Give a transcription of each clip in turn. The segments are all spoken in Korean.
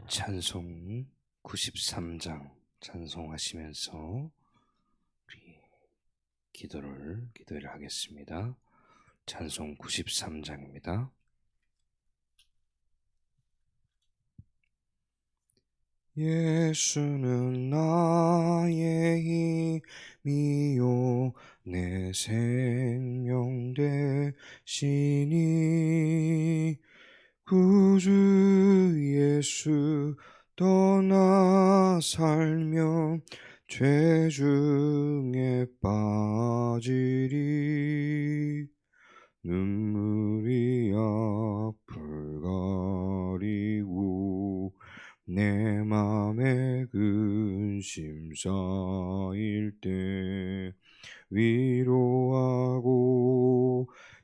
찬송 93장 찬송하시면서 우리 기도를 하겠습니다. 찬송 93장입니다. 예수는 나의 힘이요 내 생명 되시니 구주 예수 떠나 살면 죄 중에 빠지리 눈물이 앞을 가리고 내 맘에 근심 쌓일 때 위로하고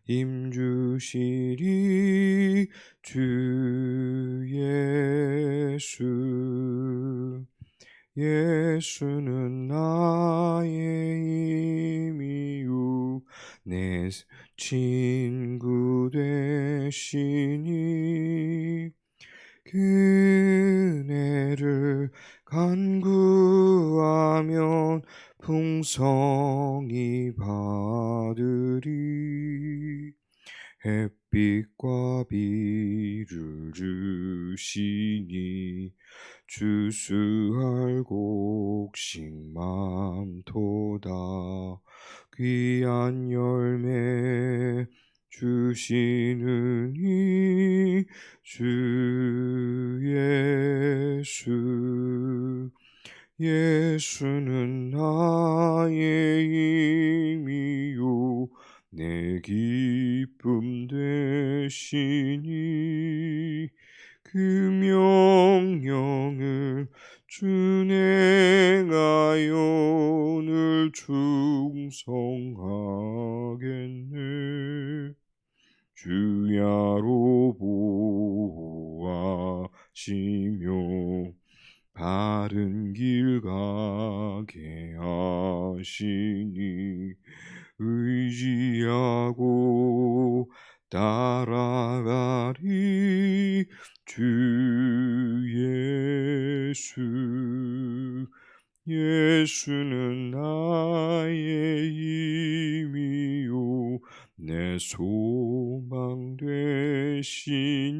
힘주시리 주 예수. 예수는 나의 힘이요 내 친구 되시니 그네를 간구하면 풍성히 받으리 햇빛과 비를 주시니 주수할 곡식 많도다 귀한 열매 주시는 이 주 예수. 예수는 나의 힘이요 내 기쁨 되시니 그 명령을 준행하여 늘 충성하겠네. 주야로 보호하시며 바른 길 가게 하시니 의지하고 따라가리 주 예수. 예수는 나의 힘이요 내 소망 되시니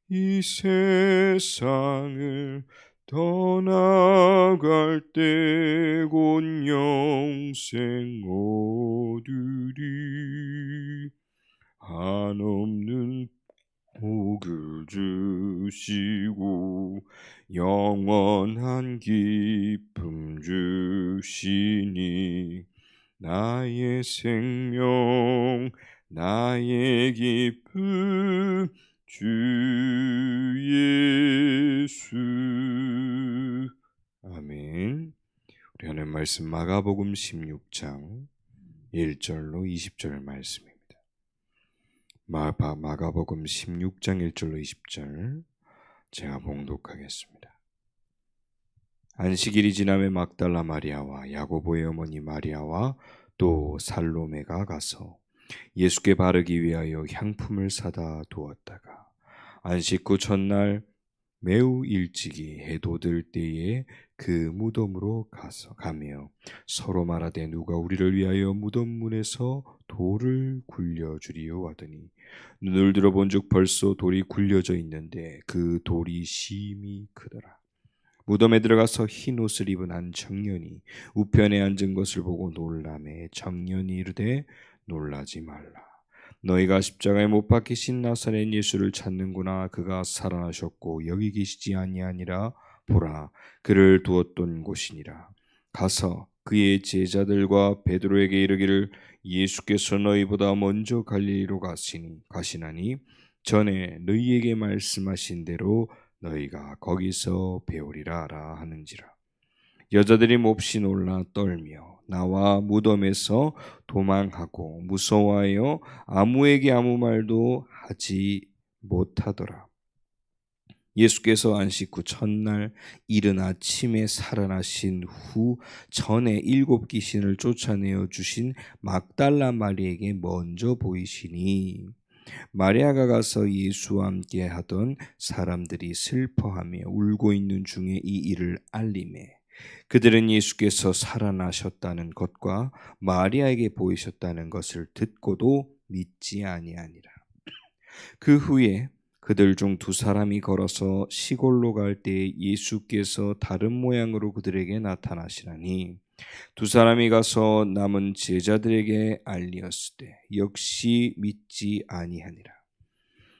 이 세상을 떠나갈 때 곧 영생 얻으리 한없는 복을 주시고 영원한 기쁨 주시니 나의 생명 나의 기쁨 주 예수. 아멘. 우리 하나님 말씀 마가복음 16장 1절로 20절 말씀입니다. 마가복음 16장 1절로 20절 제가 봉독하겠습니다. 안식일이 지남에 막달라 마리아와 야고보의 어머니 마리아와 또 살로메가 가서 예수께 바르기 위하여 향품을 사다 두었다가 안식 후 첫날 매우 일찍이 해 돋을 때에 그 무덤으로 가며 서로 말하되 누가 우리를 위하여 무덤 문에서 돌을 굴려주리요 하더니 눈을 들어본즉 벌써 돌이 굴려져 있는데 그 돌이 심히 크더라. 무덤에 들어가서 흰 옷을 입은 한 청년이 우편에 앉은 것을 보고 놀라매 청년이 이르되 놀라지 말라. 너희가 십자가에 못 박히신 나사렛 예수를 찾는구나. 그가 살아나셨고 여기 계시지 아니하니라. 보라, 그를 두었던 곳이니라. 가서 그의 제자들과 베드로에게 이르기를 예수께서 너희보다 먼저 갈릴리로 가시나니 전에 너희에게 말씀하신 대로 너희가 거기서 배우리라 하라 하는지라. 여자들이 몹시 놀라 떨며 나와 무덤에서 도망하고 무서워하여 아무에게 아무 말도 하지 못하더라. 예수께서 안식 후 첫날 이른 아침에 살아나신 후 전에 7 귀신을 쫓아내어 주신 막달라 마리에게 먼저 보이시니 마리아가 가서 예수와 함께 하던 사람들이 슬퍼하며 울고 있는 중에 이 일을 알리매 그들은 예수께서 살아나셨다는 것과 마리아에게 보이셨다는 것을 듣고도 믿지 아니하니라. 그 후에 그들 중 두 사람이 걸어서 시골로 갈 때 예수께서 다른 모양으로 그들에게 나타나시라니 두 사람이 가서 남은 제자들에게 알리었을 때 역시 믿지 아니하니라.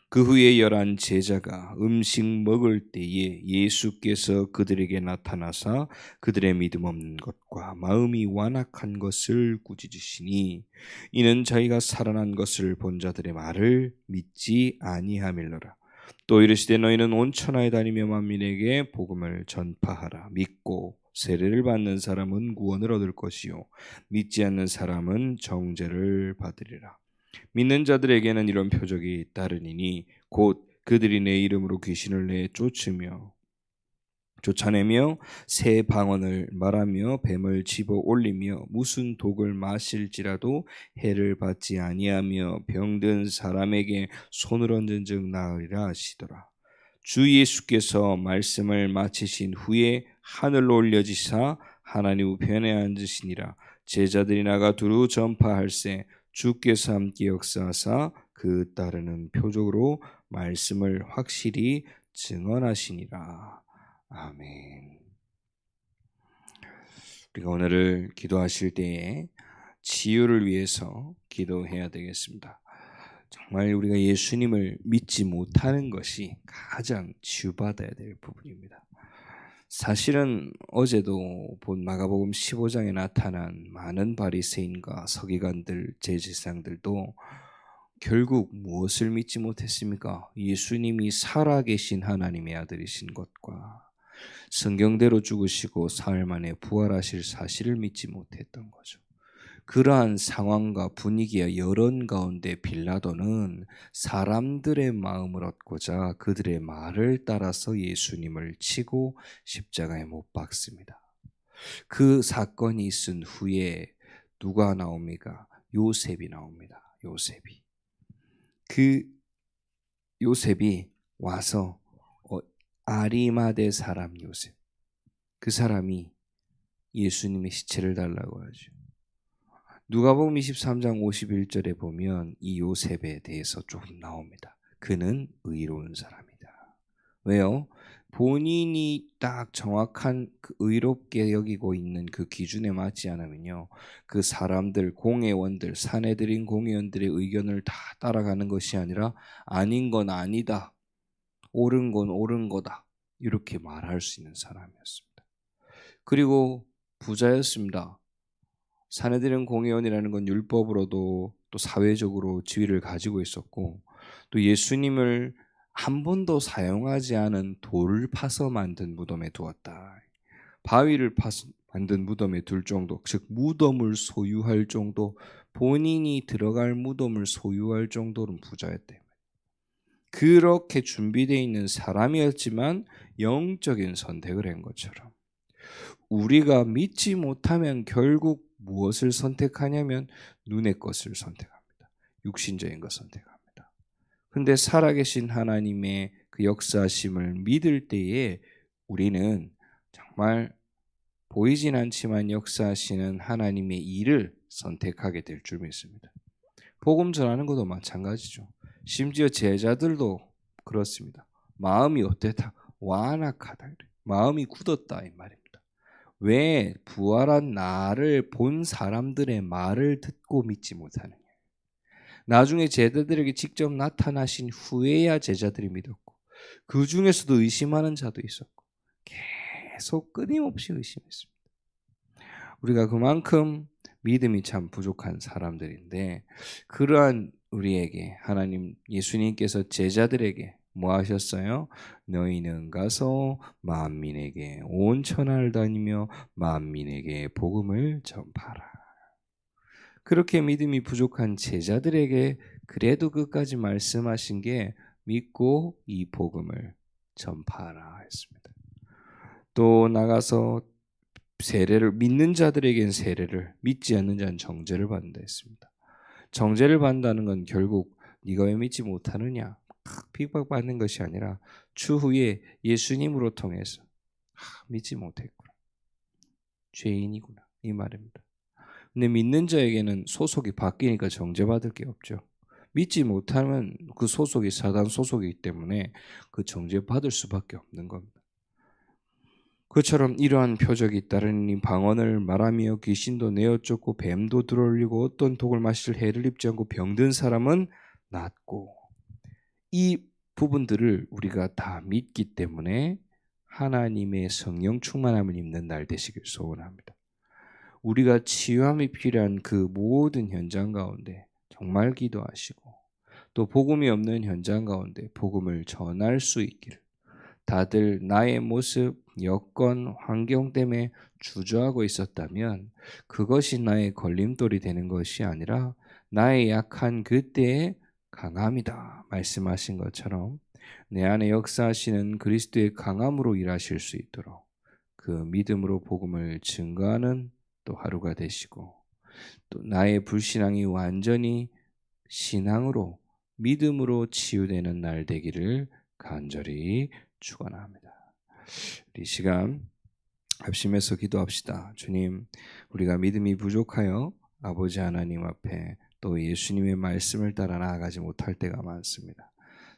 그 후에 11 제자가 음식 먹을 때에 예수께서 그들에게 나타나사 그들의 믿음 없는 것과 마음이 완악한 것을 꾸짖으시니 이는 자기가 살아난 것을 본 자들의 말을 믿지 아니함일러라. 또 이르시되 너희는 온 천하에 다니며 만민에게 복음을 전파하라. 믿고 세례를 받는 사람은 구원을 얻을 것이요 믿지 않는 사람은 정죄를 받으리라. 믿는 자들에게는 이런 표적이 따르니니 곧 그들이 내 이름으로 귀신을 쫓아내며 새 방언을 말하며 뱀을 집어 올리며 무슨 독을 마실지라도 해를 받지 아니하며 병든 사람에게 손을 얹은즉 나으리라 하시더라. 주 예수께서 말씀을 마치신 후에 하늘로 올려지사 하나님 우편에 앉으시니라. 제자들이 나가 두루 전파할세 주께서 함께 역사하사 그 따르는 표적으로 말씀을 확실히 증언하시니라. 아멘. 우리가 오늘을 기도하실 때에 치유를 위해서 기도해야 되겠습니다. 정말 우리가 예수님을 믿지 못하는 것이 가장 치유받아야 될 부분입니다. 사실은 어제도 본 마가복음 15장에 나타난 많은 바리새인과 서기관들, 제사장들도 결국 무엇을 믿지 못했습니까? 예수님이 살아계신 하나님의 아들이신 것과 성경대로 죽으시고 사흘 만에 부활하실 사실을 믿지 못했던 거죠. 그러한 상황과 분위기와 여론 가운데 빌라도는 사람들의 마음을 얻고자 그들의 말을 따라서 예수님을 치고 십자가에 못 박습니다. 그 사건이 있은 후에 누가 나옵니까? 요셉이 나옵니다. 요셉이 와서 아리마대 사람 요셉, 그 사람이 예수님의 시체를 달라고 하죠. 누가복음 23장 51절에 보면 이 요셉에 대해서 조금 나옵니다. 그는 의로운 사람이다. 왜요? 본인이 딱 정확한 그 의롭게 여기고 있는 그 기준에 맞지 않으면요, 그 사람들, 공회원들, 사내들인 공회원들의 의견을 다 따라가는 것이 아니라 아닌 건 아니다, 옳은 건 옳은 거다, 이렇게 말할 수 있는 사람이었습니다. 그리고 부자였습니다. 사내들인 공회원이라는 건 율법으로도 또 사회적으로 지위를 가지고 있었고, 또 예수님을 한 번도 사용하지 않은 돌을 파서 만든 무덤에 두었다. 바위를 파서 만든 무덤에 둘 정도, 즉 무덤을 소유할 정도, 본인이 들어갈 무덤을 소유할 정도는 부자였대. 그렇게 준비되어 있는 사람이었지만 영적인 선택을 한 것처럼 우리가 믿지 못하면 결국 무엇을 선택하냐면 눈의 것을 선택합니다. 육신적인 것 선택합니다. 그런데 살아계신 하나님의 그 역사심을 믿을 때에 우리는 정말 보이진 않지만 역사하시는 하나님의 일을 선택하게 될 줄 믿습니다. 복음 전하는 것도 마찬가지죠. 심지어 제자들도 그렇습니다. 마음이 어땠다? 완악하다. 마음이 굳었다 이 말입니다. 왜? 부활한 나를 본 사람들의 말을 듣고 믿지 못하느냐. 나중에 제자들에게 직접 나타나신 후에야 제자들이 믿었고, 그 중에서도 의심하는 자도 있었고, 계속 끊임없이 의심했습니다. 우리가 그만큼 믿음이 참 부족한 사람들인데, 그러한 우리에게 하나님, 예수님께서 제자들에게 뭐 하셨어요? 너희는 가서 만민에게 온 천하를 다니며 만민에게 복음을 전파하라. 그렇게 믿음이 부족한 제자들에게 그래도 끝까지 말씀하신 게 믿고 이 복음을 전파하라 했습니다. 또 나가서 세례를, 믿는 자들에겐 세례를, 믿지 않는 자는 정죄를 받는다 했습니다. 정죄를 받는다는 건 결국 네가 왜 믿지 못하느냐 핍박받는 것이 아니라 추후에 예수님으로 통해서 믿지 못했구나. 죄인이구나. 이 말입니다. 근데 믿는 자에게는 소속이 바뀌니까 정죄받을 게 없죠. 믿지 못하면 그 소속이 사단 소속이기 때문에 그 정죄받을 수밖에 없는 겁니다. 그처럼 이러한 표적이 따르니 방언을 말하며 귀신도 내어 쫓고 뱀도 들어올리고 어떤 독을 마실 해를 입지 않고 병든 사람은 낫고, 이 부분들을 우리가 다 믿기 때문에 하나님의 성령 충만함을 입는 날 되시길 소원합니다. 우리가 치유함이 필요한 그 모든 현장 가운데 정말 기도하시고, 또 복음이 없는 현장 가운데 복음을 전할 수 있기를, 다들 나의 모습, 여건, 환경 때문에 주저하고 있었다면 그것이 나의 걸림돌이 되는 것이 아니라 나의 약한 그때의 강함이다 말씀하신 것처럼 내 안에 역사하시는 그리스도의 강함으로 일하실 수 있도록 그 믿음으로 복음을 증거하는 또 하루가 되시고, 또 나의 불신앙이 완전히 신앙으로 믿음으로 치유되는 날 되기를 간절히 축원합니다. 이 시간 합심해서 기도합시다. 주님, 우리가 믿음이 부족하여 아버지 하나님 앞에 또 예수님의 말씀을 따라 나아가지 못할 때가 많습니다.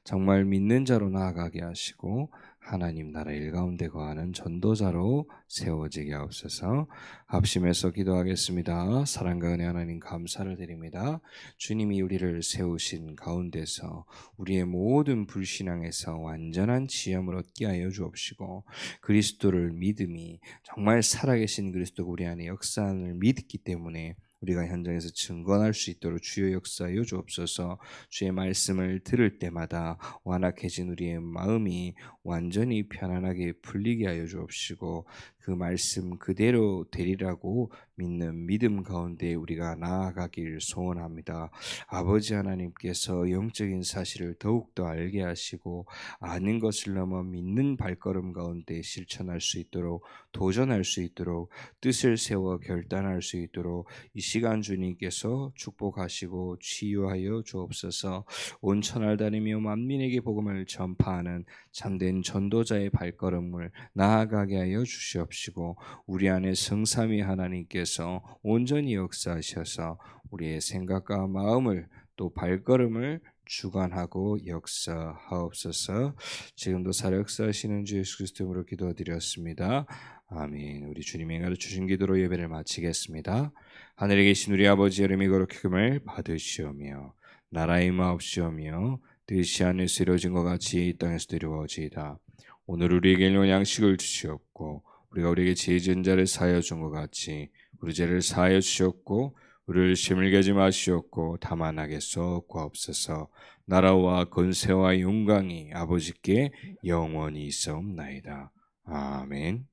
정말 믿는 자로 나아가게 하시고 하나님 나라 일가운데 거하는 전도자로 세워지게 하옵소서. 합심해서 기도하겠습니다. 사랑과 은혜 하나님 감사를 드립니다. 주님이 우리를 세우신 가운데서 우리의 모든 불신앙에서 완전한 지혜함을 얻게 하여 주옵시고, 그리스도를 믿음이 정말 살아계신 그리스도가 우리 안에 역사를 믿기 때문에 우리가 현장에서 증거할 수 있도록 주여 역사하여 주옵소서. 주의 말씀을 들을 때마다 완악해진 우리의 마음이 완전히 편안하게 풀리게 하여 주옵시고, 그 말씀 그대로 되리라고 믿는 믿음 가운데 우리가 나아가길 소원합니다. 아버지 하나님께서 영적인 사실을 더욱더 알게 하시고 아는 것을 넘어 믿는 발걸음 가운데 실천할 수 있도록, 도전할 수 있도록, 뜻을 세워 결단할 수 있도록 이 시간 주님께서 축복하시고 치유하여 주옵소서. 온 천하를 다니며 만민에게 복음을 전파하는 참된 전도자의 발걸음을 나아가게 하여 주시옵시고, 우리 안에 성삼위 하나님께서 온전히 역사하셔서 우리의 생각과 마음을 또 발걸음을 주관하고 역사하옵소서. 지금도 살아 역사하시는 주 예수 그리스도로 기도드렸습니다. 아멘. 우리 주님이 가르치신 기도로 예배를 마치겠습니다. 하늘에 계신 우리 아버지 이름이 거룩함을 받으시오며 나라의 마옵시오며 뜻이 하늘에서 이루어진 것 같이 이 땅에서도 이루어지이다. 오늘 우리에게 일용할 양식을 주시옵고 우리가 우리에게 죄 지은 자를 사하여 준 것 같이 우리 죄를 사하여 주시옵고 우리를 시험에 하지 마시옵고 다만 악에서 구하옵소서. 나라와 권세와 영광이 아버지께 영원히 있사옵나이다. 아멘.